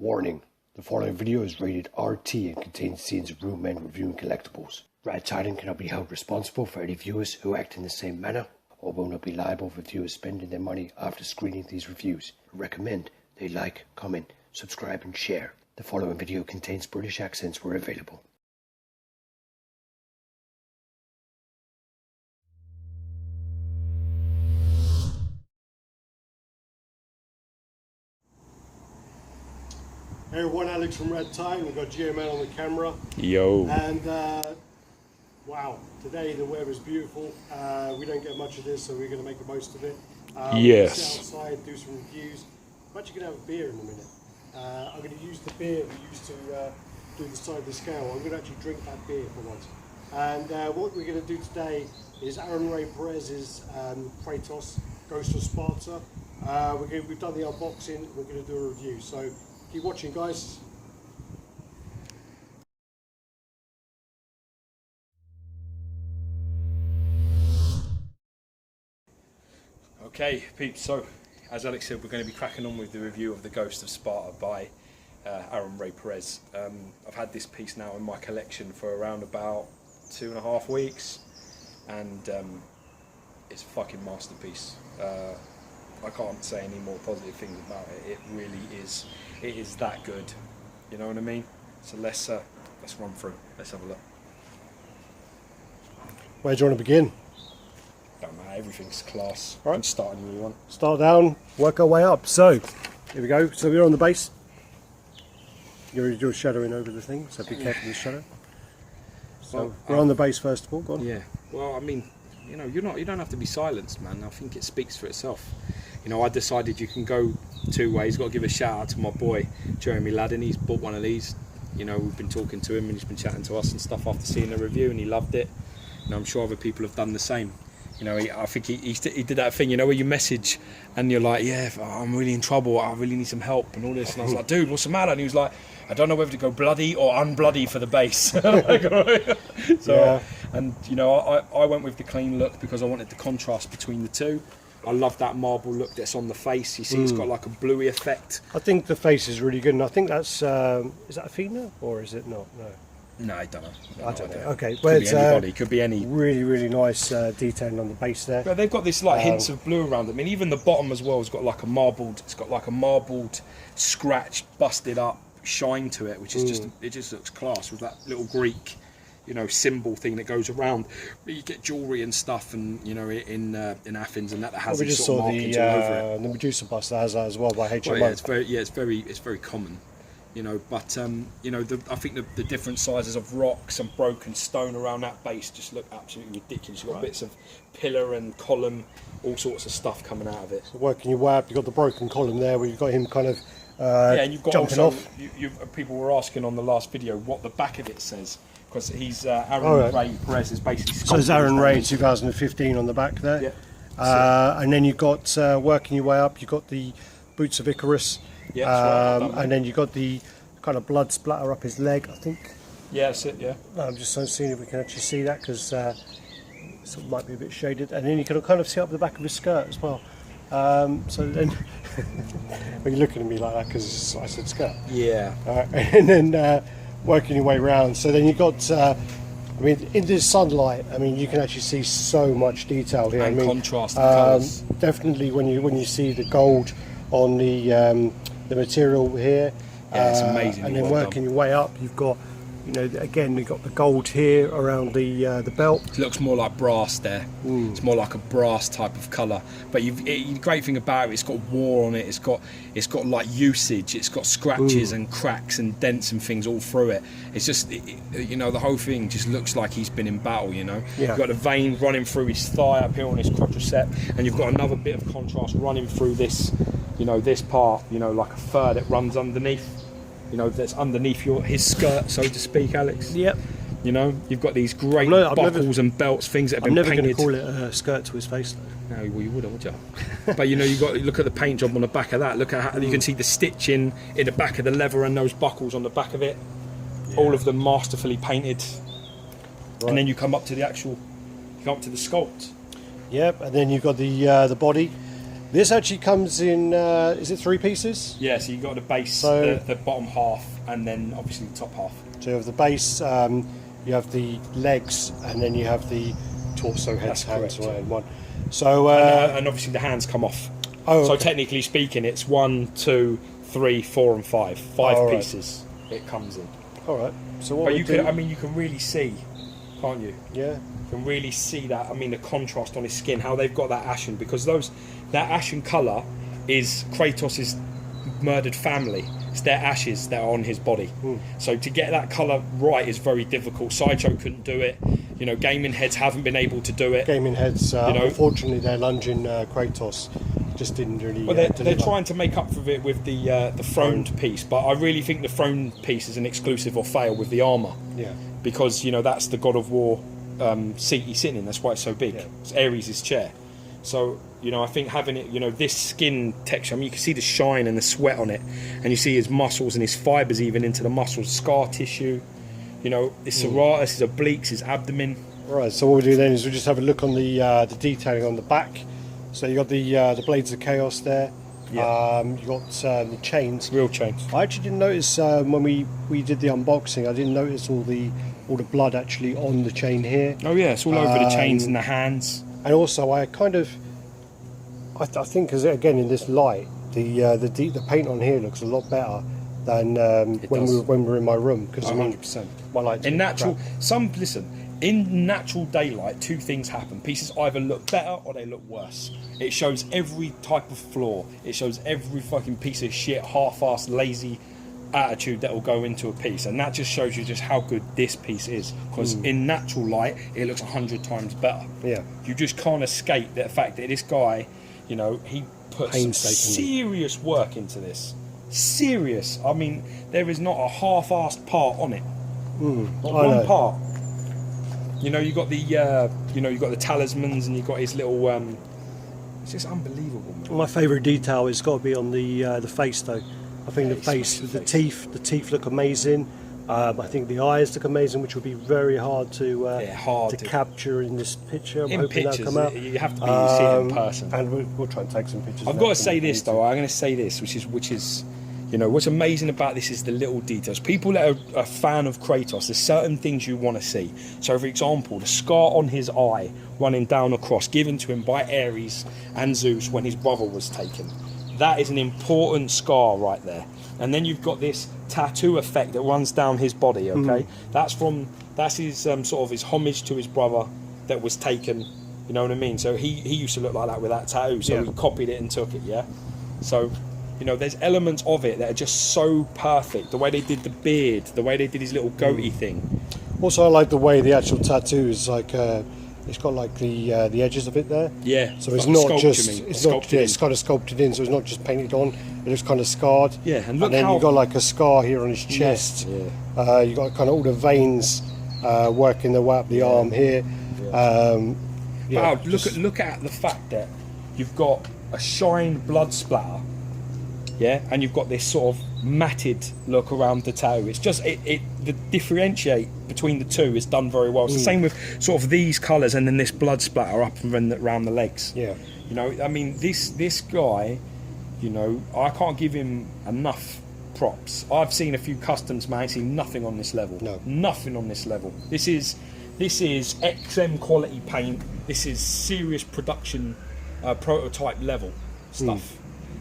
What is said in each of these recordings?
Warning, the following video is rated RT and contains scenes of real men reviewing collectibles. RaddTitan cannot be held responsible for any viewers who act in the same manner, or will not be liable for viewers spending their money after screening these reviews. We recommend they like, comment, subscribe and share. The following video contains British accents where available. Hey everyone, Alex from RaddTitan. We've got GML on the camera. Yo. And wow, today the weather is beautiful. We don't get much of this, so we're going to make the most of it. Yes. Sit outside, do some reviews. I'm actually going to have a beer in a minute. I'm going to use the beer we used to do the side of the scale. I'm going to actually drink that beer for once. And what we're going to do today is Aaron Rey Perez's Kratos God Sparta. We've done the unboxing. We're going to do a review. So keep watching, guys. Okay, peeps, so as Alex said, we're going to be cracking on with the review of the Ghost of Sparta by Aaron Rey Perez. I've had this piece now in my collection for around about 2.5 weeks, and it's a fucking masterpiece. I can't say any more positive things about it. It really is. It is that good. You know what I mean? So let's run through. Let's have a look. Where do you want to begin? Don't matter. Everything's class. Right. You can start anywhere you want. Start down, work our way up. So here we go. So we're on the base. You're already doing shadowing over the thing, so be careful with the shadow. So Well, we're on the base first of all. Go on. Yeah. Well, I mean, you know, you don't have to be silenced, man. I think it speaks for itself. You know, I decided you can go two ways. Got to give a shout out to my boy Jeremy Ladd, and he's bought one of these. You know, we've been talking to him and he's been chatting to us and stuff after seeing the review, and he loved it. And I'm sure other people have done the same. You know, I think he did that thing, you know, where you message and you're like, yeah, I'm really in trouble, I really need some help and all this. And I was like, dude, what's the matter? And he was like, I don't know whether to go bloody or unbloody for the base. Like, so, yeah. And, you know, I went with the clean look because I wanted the contrast between the two. I love that marble look that's on the face. You see, it's got like a bluey effect. I think the face is really good, and I think that's is that Athena or is it not? No. No, I don't know. I don't know. Okay, well, could be anybody. Could be any. Really nice detailing on the base there. But they've got this like hints of blue around it. I mean, even the bottom as well has got like a marbled. It's got like a marbled, scratched, busted up shine to it, which is just looks class with that little Greek, you know, symbol thing that goes around. But you get jewellery and stuff, and you know, in Athens and that has we these just sort saw of markings all over it. The Medusa bust that has that as well by HMO. Well, yeah, it's very common. You know, but you know, I think the different sizes of rocks and broken stone around that base just look absolutely ridiculous. You've got bits of pillar and column, all sorts of stuff coming out of it. So working your way up, you've got the broken column there where you've got him kind of yeah, and you've got jumping also, off. People were asking on the last video what the back of it says, because he's Aaron Rey Perez is basically sculpted. So there's Aaron Rey 2015 on the back there. Yeah. And then you've got working your way up, you've got the boots of Icarus. Yeah, that's right, and then you've got the kind of blood splatter up his leg, I think. Yeah, that's it, yeah. I'm just seeing if we can actually see that, because it might be a bit shaded. And then you can kind of see up the back of his skirt as well. So then, well, you're looking at me like that because I said skirt. Yeah. And then working your way around. So then you've got, I mean, in this sunlight, I mean, you can actually see so much detail here. And I mean, contrast the colours. Definitely when you see the gold on the material here. Yeah, it's amazing. And then working your way up, you've got, you know, again, you've got the gold here around the belt. It looks more like brass there. It's more like a brass type of colour. But the great thing about it, it's got war on it. It's got like usage. It's got scratches and cracks and dents and things all through it. It's just, you know, the whole thing just looks like he's been in battle. You know, you've got a vein running through his thigh up here on his quadricep, and you've got another bit of contrast running through this, you know, this part. You know, like a fur that runs underneath. You know, that's underneath his skirt, so to speak, Alex. Yep. You know, you've got these great buckles and belts, things that have been painted. I'm never going to call it a skirt to his face, though. No, well, you wouldn't, would you? But you know, you got look at the paint job on the back of that. Look at how you can see the stitching in the back of the leather and those buckles on the back of it. Yeah. All of them masterfully painted. Right. And then you come up to the sculpt. Yep, and then you've got the body. This actually comes in, is it 3 pieces? Yeah, so you got the base, So- the bottom half, and then obviously the top half. So you have the base, you have the legs, and then you have the torso, heads, That's hands, correct, in one. So, And obviously the hands come off. oh, So okay. technically speaking, it's 1, 2, 3, 4, and 5. 5 Oh, right. pieces it comes in. All right. So what But we you do? can, I mean, you can really see, can't you? Yeah. You can really see that. I mean, the contrast on his skin, how they've got that ashen, because that ashen colour is Kratos' murdered family. It's their ashes that are on his body. So to get that colour right is very difficult. Sideshow couldn't do it. You know, gaming heads haven't been able to do it. Gaming heads. know- Unfortunately, their lunging Kratos just didn't really. Well, they're deliver. trying to make up for it with the throned piece, but I really think the throned piece is an exclusive or fail with the armour. Yeah. Because, you know, that's the God of War seat he's sitting in. That's why it's so big. Yeah. It's Ares' chair. So, you know, I think having it, you know, this skin texture, I mean, you can see the shine and the sweat on it, and you see his muscles and his fibres even into the muscles, scar tissue, you know, his serratus, his obliques, his abdomen. Right. So what we do then is we just have a look on the detailing on the back. So you got the blades of chaos there. Yeah. You got the chains. Real chains. I actually didn't notice when we did the unboxing. I didn't notice all the blood actually on the chain here. Oh, yeah, it's all over the chains and the hands. And also, I think, as again in this light, the paint on here looks a lot better than when we were in my room, because I mean, 100%. my lights In are natural, crap. in natural daylight, 2 things happen. Pieces either look better or they look worse. It shows every type of flaw. It shows every fucking piece of shit, half-assed, lazy attitude that will go into a piece, and that just shows you just how good this piece is. Because in natural light, it looks 100 times better. Yeah. You just can't escape the fact that this guy, you know, he put some Painstakingly. serious work into this. Serious. I mean, there is not a half-assed part on it. Not I one know. part. You know, you got the, you got the talismans, and you got his little. It's just unbelievable, man. My favourite detail has got to be on the face, though. I think Yeah, the face, smash the the teeth look amazing. I think the eyes look amazing, which would be very hard to hard to- capture in this picture. I'm In hoping pictures, that'll come out. you have to be see it in person. And we'll try and take some pictures. I've of got that to say if we this need to. though. I'm going to say this, which is, you know, what's amazing about this is the little details. People that are a fan of Kratos, there's certain things you want to see. So, for example, the scar on his eye running down across, given to him by Ares and Zeus when his brother was taken. That is an important scar right there. And then you've got this tattoo effect that runs down his body. Okay, that's his sort of his homage to his brother that was taken. You know what I mean? So he used to look like that with that tattoo. So Yeah. he copied it and took it. Yeah. So, you know, there's elements of it that are just so perfect. The way they did the beard, the way they did his little goatee thing. Also, I like the way the actual tattoo is like. It's got like the edges of it there. Yeah. So it's like not sculpture, just you mean, it's sculpted in. kind of sculpted in. So it's not just painted on. It looks kind of scarred. Yeah, and look then how- you've got like a scar here on his chest. Yeah. You got kind of all the veins working their way up the arm here. Wow, look at the fact that you've got a shine blood splatter, yeah, and you've got this sort of matted look around the tattoo. It's just the differentiate between the two is done very well. It's the same with sort of these colours and then this blood splatter up and around the legs. Yeah. You know, I mean, this guy, you know, I can't give him enough props. I've seen a few customs, man. I've seen nothing on this level. No. Nothing on this level. This is XM quality paint. This is serious production prototype level stuff.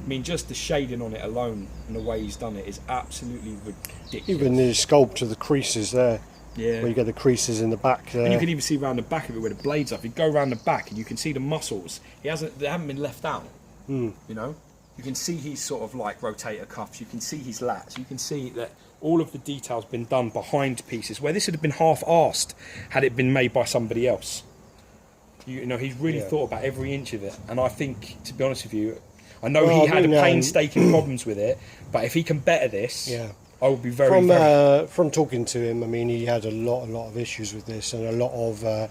I mean, just the shading on it alone and the way he's done it is absolutely ridiculous. Even the sculpt of the creases there. Yeah. Where you get the creases in the back there. And you can even see around the back of it where the blades are. If you go around the back and you can see the muscles, they haven't been left out. You know, you can see his sort of like rotator cuffs. You can see his lats. You can see that all of the details been done behind pieces where this would have been half-arsed had it been made by somebody else. You know, he's really thought about every inch of it. And I think, to be honest with you, I know he had painstaking problems with it, but if he can better this, I would be very, from talking to him, I mean, he had a lot of issues with this and a lot of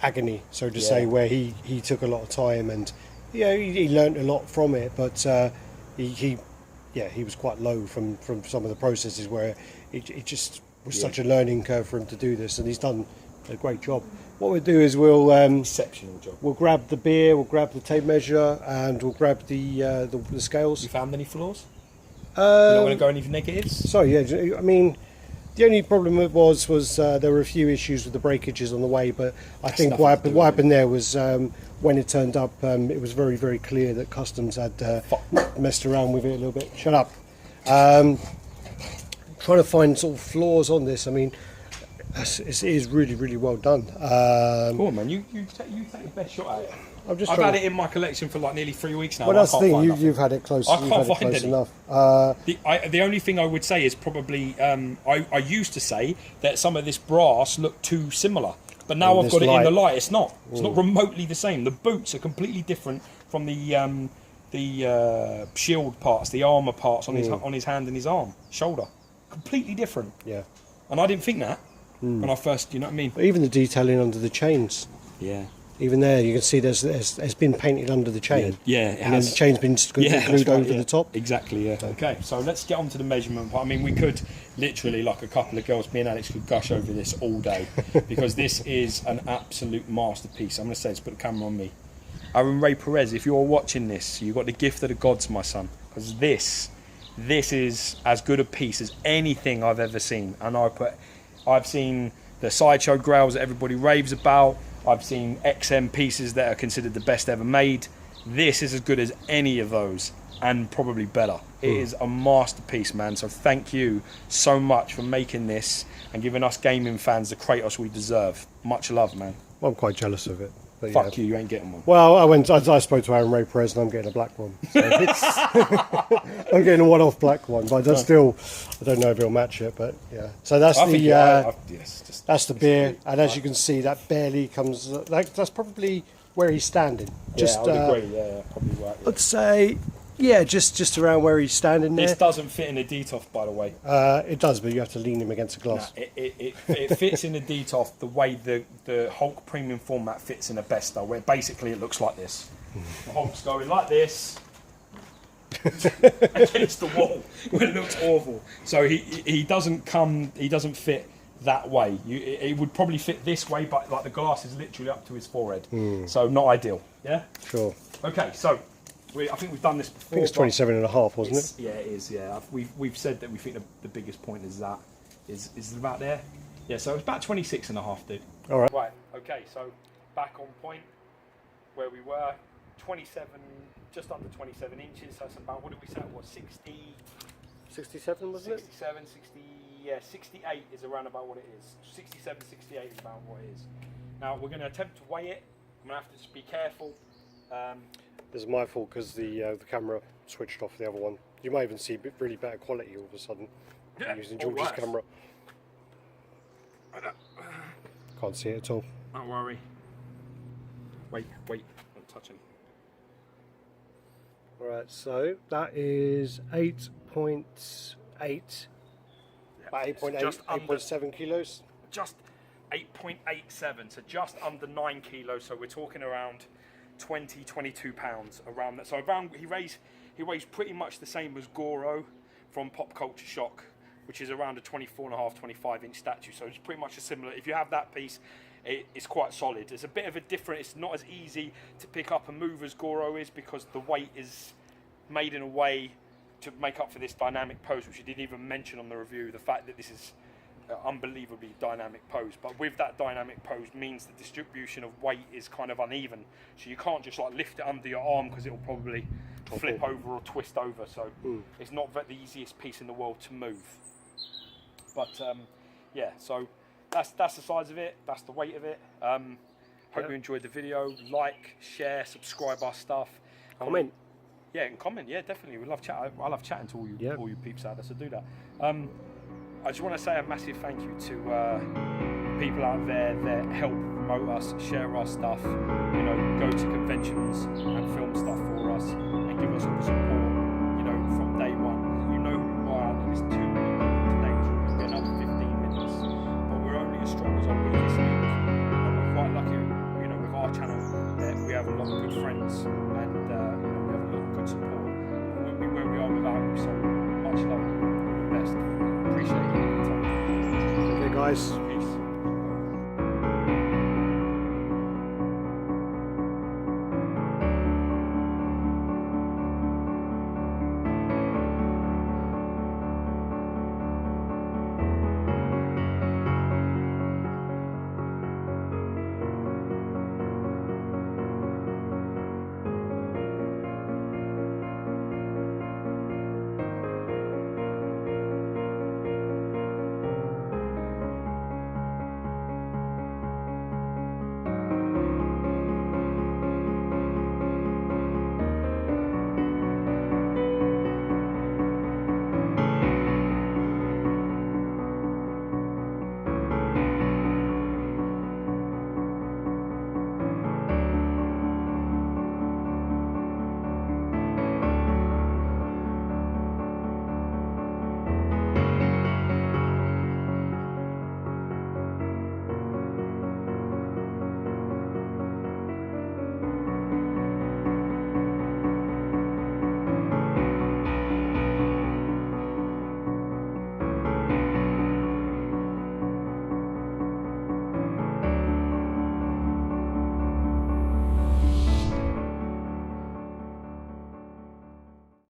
agony, so to say, where he took a lot of time and he learned a lot from it, but he was quite low from some of the processes where it just was such a learning curve for him to do this, and he's done a great job. What we'll do is we'll Exceptional job. we'll grab the beer, we'll grab the tape measure, and we'll grab the scales. You found any flaws? You're not going to go any negatives? Sorry, yeah. I mean, the only problem it was there were a few issues with the breakages on the way, but I think what happened there was when it turned up, it was very, very clear that customs had messed around with it a little bit. Shut up. Trying to find sort of flaws on this. I mean, it is really, really well done. Come on, man. You take the best shot at it. I've had it in my collection for like nearly 3 weeks now. Well, that's the thing. You've had it close. I can't find any. Enough. The only thing I would say is probably I used to say that some of this brass looked too similar, but now I've got it in the light. It's not. It's not remotely the same. The boots are completely different from the shield parts, the armor parts on his hand and his arm, shoulder. Completely different. Yeah. And I didn't think that when I first. You know what I mean? But even the detailing under the chains. Yeah. Even there, you can see there's been painted under the chain. Yeah, it and has. The chain's been glued over the top. Exactly, yeah. Okay, so let's get on to the measurement part. I mean, we could literally, like a couple of girls, me and Alex could gush over this all day because this is an absolute masterpiece. I'm going to say, let's put the camera on me. Aaron Rey Perez, if you're watching this, you've got the gift of the gods, my son, because this is as good a piece as anything I've ever seen. And I've seen the Sideshow grails that everybody raves about. I've seen XM pieces that are considered the best ever made. This is as good as any of those, and probably better. It is a masterpiece, man. So thank you so much for making this and giving us gaming fans the Kratos we deserve. Much love, man. Well, I'm quite jealous of it. But Fuck you ain't getting one. Well, I spoke to Aaron Rey Perez and I'm getting a black one. So I'm getting a one-off black one, but I don't know if it'll match it, but yeah. So that's that's the beer, and as you can see, that barely comes. That's probably where he's standing. I would agree. Yeah, probably right. Yeah. I'd say, yeah, just around where he's standing there. This doesn't fit in a DTOF, by the way. It does, but you have to lean him against the glass. No, it fits in the DTOF the way the Hulk premium format fits in a Besta, where basically it looks like this. The Hulk's going like this against the wall, where it looks awful. So he doesn't fit that way. It would probably fit this way, but like the glass is literally up to his forehead. So not ideal. Yeah. Sure. Okay, so. I think we've done this before. I think it's 27 and a half, wasn't it? Yeah, it is. Yeah, we've said that we think the biggest point is about there. Yeah, so it's about 26 and a half, dude. All right. Right. Okay. So back on point where we were, 27, just under 27 inches. So that's about, what did we say? What, 60? 67, wasn't it? 67, 60. Yeah, 68 is around about what it is. 67, 68 is about what it is. Now we're going to attempt to weigh it. I'm going to have to just be careful. This is my fault because the camera switched off the other one. You might even see really better quality all of a sudden using George's camera. Can't see it at all. Don't worry. Wait, I'm touching. Alright, so that is 8.8. About 8.7 kilos. Just 8.87, so just under 9 kilos. So we're talking around 22 pounds, around that. So around he weighs pretty much the same as Goro from Pop Culture Shock, which is around a 24.5, 25 inch statue. So it's pretty much a similar. If you have that piece, it's quite solid. It's a bit of a different. It's not as easy to pick up and move as Goro is because the weight is made in a way to make up for this dynamic pose, which you didn't even mention on the review. The fact that this is unbelievably dynamic pose, but with that dynamic pose means the distribution of weight is kind of uneven, so you can't just like lift it under your arm because it will probably flip over or twist over. So it's not the easiest piece in the world to move, but yeah, so that's the size of it, that's the weight of it. Hope you enjoyed the video. Like, share, subscribe our stuff, comment. Yeah, and comment. Yeah, definitely. We love chat. I love chatting to all you peeps out there, so do that. I just want to say a massive thank you to people out there that help promote us, share our stuff, you know, go to conventions and film stuff for us and give us all the support, you know, from day one. You know who you are. There's 2 million people today, which will be another 15 minutes. But we're only as strong as our weakest link. And we're quite lucky, you know, with our channel that we have a lot of good friends and you know, we have a lot of good support. We wouldn't be where we are without you, so much love. All the best. Appreciate it. Okay, guys.